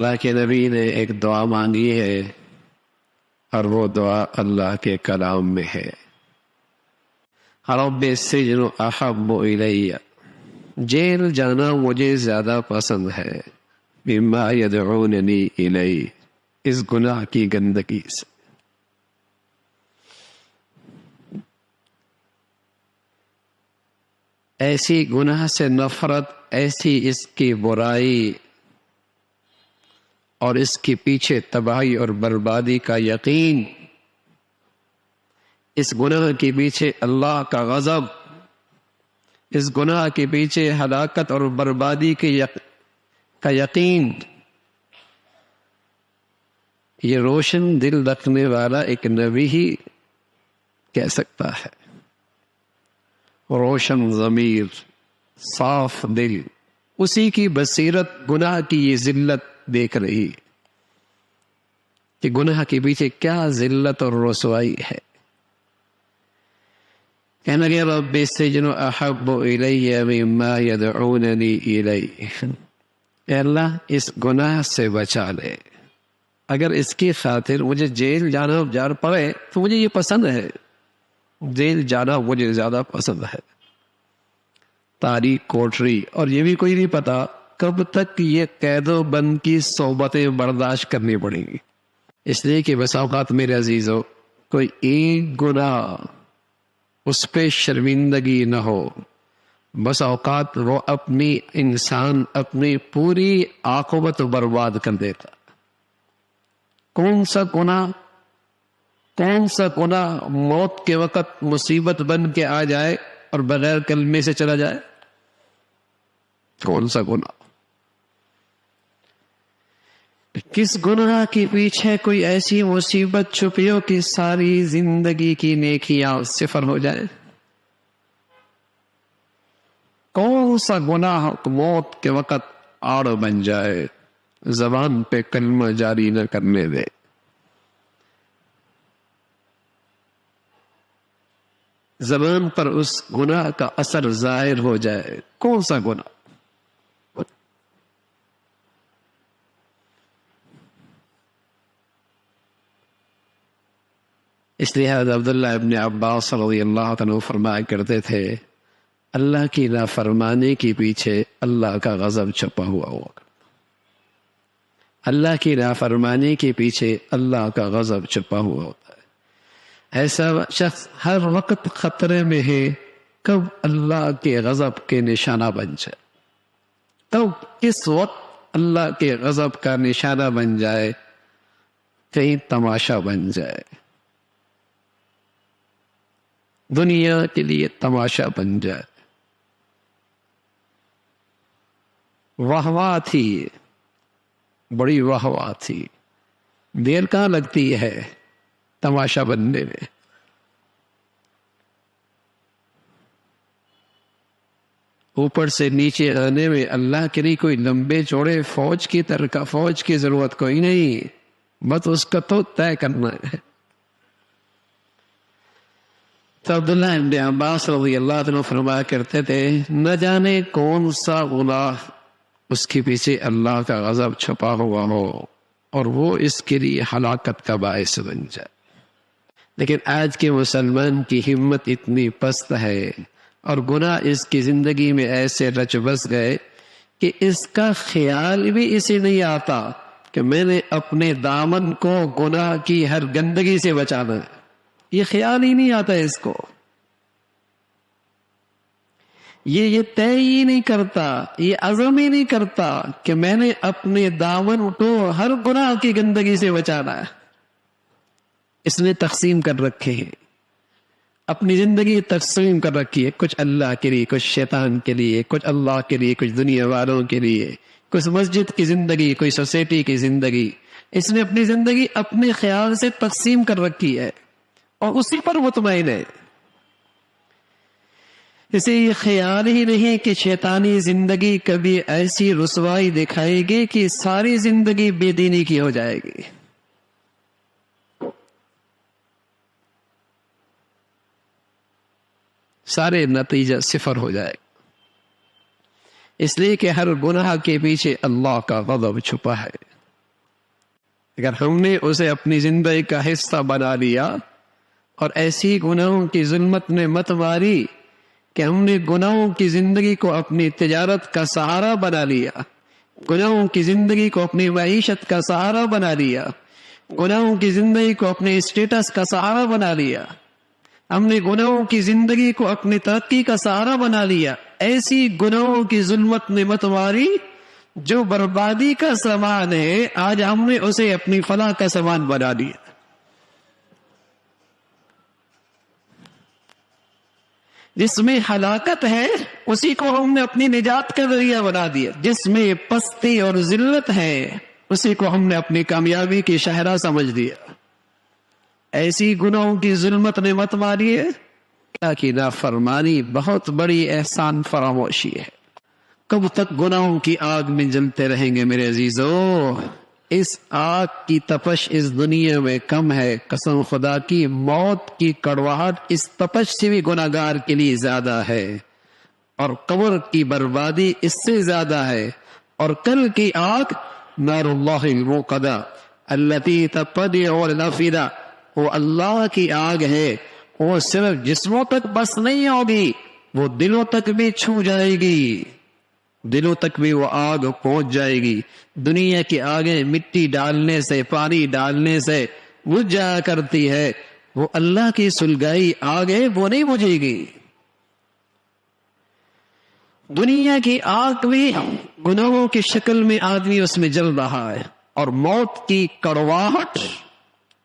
اللہ کے نبی نے ایک دعا مانگی ہے اور وہ دعا اللہ کے کلام میں ہے. رب السجن احب الی، جیل جانا مجھے زیادہ پسند ہے، مما یدعوننی الی، اس گناہ کی گندگی سے. ایسی گناہ سے نفرت، ایسی اس کی برائی اور اس کے پیچھے تباہی اور بربادی کا یقین، اس گناہ کے پیچھے اللہ کا غضب، اس گناہ کے پیچھے ہلاکت اور بربادی کا یقین، یہ روشن دل رکھنے والا ایک نبی ہی کہہ سکتا ہے. روشن ضمیر، صاف دل، اسی کی بصیرت گناہ کی یہ ذلت دیکھ رہی کہ گناہ کے پیچھے کیا ذلت اور رسوائی ہے. کہنے لگے رب السجن احب الی مما یدعوننی الی، اے اللہ اس گناہ سے بچا لے، اگر اس کی خاطر مجھے جیل جانا پڑے تو مجھے یہ پسند ہے، جیل جانا مجھے زیادہ پسند ہے. تاریخ کوٹری، اور یہ بھی کوئی نہیں پتا کب تک یہ قید و بند کی صحبتیں برداشت کرنی پڑیں گی. اس لیے کہ بس اوقات میرے عزیزو، کوئی ایک گناہ اس پہ شرمندگی نہ ہو، بس اوقات وہ انسان اپنی پوری عاقبت برباد کر دیتا. کون سا گناہ موت کے وقت مصیبت بن کے آ جائے اور بغیر کلمے سے چلا جائے؟ کون سا گناہ؟ کس گناہ کے پیچھے کوئی ایسی مصیبت چھپی ہو کہ ساری زندگی کی نیکیاں صفر ہو جائے؟ کون سا گناہ موت کے وقت آڑ بن جائے، زبان پہ کلمہ جاری نہ کرنے دے؟ زبان پر اس گناہ کا اثر ظاہر ہو جائے. کون سا گناہ؟ اس لیے حضرت عبداللہ ابن عباس رضی اللہ عنہ فرمایا کرتے تھے، اللہ کی نافرمانی کے پیچھے اللہ کا غضب چھپا ہوا ہوگا. اللہ کی نافرمانی کے پیچھے اللہ کا غضب چھپا ہوا ہوتا ہے. ایسا شخص ہر وقت خطرے میں ہے کب اللہ کے غضب کے نشانہ بن جائے، کب کس وقت اللہ کے غضب کا نشانہ بن جائے، کہیں تماشا بن جائے، دنیا کے لیے تماشا بن جائے. واہ تھی، بڑی واہ تھی، دیر کہاں لگتی ہے تماشا بننے میں. اوپر سے نیچے آنے میں اللہ کے لیے کوئی لمبے چوڑے فوج کی ضرورت کوئی نہیں، بس اس کا تو طے کرنا ہے. تو عبداللہ ابن عباس رضی اللہ عنہ فرمایا کرتے تھے، نہ جانے کون سا گناہ اس کے پیچھے اللہ کا غضب چھپا ہوا ہو اور وہ اس کے لیے ہلاکت کا باعث بن جائے. لیکن آج کے مسلمان کی ہمت اتنی پست ہے اور گناہ اس کی زندگی میں ایسے رچ بس گئے کہ اس کا خیال بھی اسے نہیں آتا کہ میں نے اپنے دامن کو گناہ کی ہر گندگی سے بچانا ہے. یہ خیال ہی نہیں آتا اس کو، یہ طے ہی نہیں کرتا، یہ عزم ہی نہیں کرتا کہ میں نے اپنے دامن کو ہر گناہ کی گندگی سے بچانا ہے. اس نے تقسیم کر رکھے ہیں، اپنی زندگی تقسیم کر رکھی ہے، کچھ اللہ کے لیے، کچھ شیطان کے لیے، کچھ اللہ کے لیے، کچھ دنیا والوں کے لیے، کچھ مسجد کی زندگی، کوئی سوسائٹی کی زندگی. اس نے اپنی زندگی اپنے خیال سے تقسیم کر رکھی ہے اور اسی پر مطمئن ہے. اسے یہ خیال ہی نہیں کہ شیطانی زندگی کبھی ایسی رسوائی دکھائے گی کہ ساری زندگی بے دینی کی ہو جائے گی. سارے نتیجہ صفر ہو جائے. اس لیے کہ ہر گناہ کے پیچھے اللہ کا غضب چھپا ہے. اگر ہم نے اسے اپنی زندگی کا حصہ بنا لیا اور ایسی گناہوں کی ظلمت نے مت ماری کہ ہم نے گناہوں کی زندگی کو اپنی تجارت کا سہارا بنا لیا، گناہوں کی زندگی کو اپنی معیشت کا سہارا بنا لیا، گناہوں کی زندگی کو اپنے اسٹیٹس کا سہارا بنا لیا، ہم نے گناہوں کی زندگی کو اپنی ترقی کا سہارا بنا لیا، ایسی گناہوں کی ظلمت نے مت ماری جو بربادی کا سامان ہے، آج ہم نے اسے اپنی فلاح کا سامان بنا دیا۔ جس میں ہلاکت ہے اسی کو ہم نے اپنی نجات کا ذریعہ بنا دیا، جس میں پستی اور ذلت ہے اسی کو ہم نے اپنی کامیابی کی شہرہ سمجھ دیا۔ ایسی گناہوں کی ظلمت نے مت ماری ہے، اللہ کی نافرمانی بہت بڑی احسان فراموشی ہے۔ کب تک گناہوں کی آگ میں جلتے رہیں گے میرے عزیزو؟ اس آگ کی تپش اس دنیا میں کم ہے، قسم خدا کی موت کی کڑواہٹ اس تپش سے بھی گناہگار کے لیے زیادہ ہے، اور قبر کی بربادی اس سے زیادہ ہے، اور کل کی آگ نار اللہ الموقدہ التی تطلع الافئدہ، وہ اللہ کی آگ ہے، وہ صرف جسموں تک بس نہیں ہوگی، وہ دلوں تک بھی چھو جائے گی، دلوں تک بھی وہ آگ پہنچ جائے گی۔ دنیا کی آگیں مٹی ڈالنے سے، پانی ڈالنے سے بجھ جایا کرتی ہے، وہ اللہ کی سلگائی آگ ہے، وہ نہیں بجھے گی۔ دنیا کی آگ بھی گناہوں کی شکل میں آدمی اس میں جل رہا ہے، اور موت کی کڑواہٹ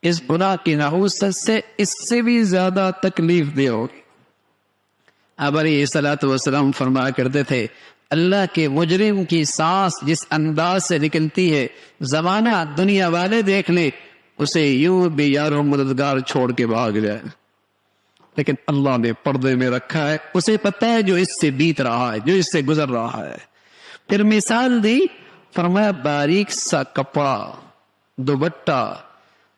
اس گناہ کی نحوست سے اس سے بھی زیادہ تکلیف دہ ہوگی۔ اب علیہ الصلوۃ والسلام فرمایا کرتے تھے، اللہ کے مجرم کی سانس جس انداز سے نکلتی ہے، زمانہ دنیا والے دیکھ لیں اسے یوں بھی یارو مددگار چھوڑ کے بھاگ جائے، لیکن اللہ نے پردے میں رکھا ہے، اسے پتہ ہے جو اس سے بیت رہا ہے، جو اس سے گزر رہا ہے۔ پھر مثال دی، فرمایا باریک سا کپڑا، دوپٹہ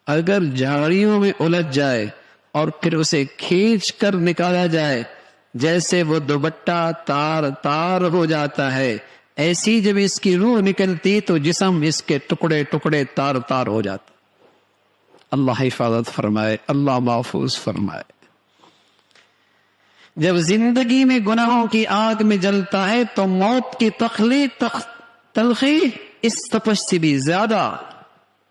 اگر جھاڑیوں میں الجھ جائے اور پھر اسے کھینچ کر نکالا جائے، جیسے وہ دوپٹہ تار تار ہو جاتا ہے، ایسی جب اس کی روح نکلتی تو جسم اس کے ٹکڑے ٹکڑے تار تار ہو جاتا۔ اللہ حفاظت فرمائے، اللہ محفوظ فرمائے۔ جب زندگی میں گناہوں کی آگ میں جلتا ہے تو موت کی تلخی اس تپش سے بھی زیادہ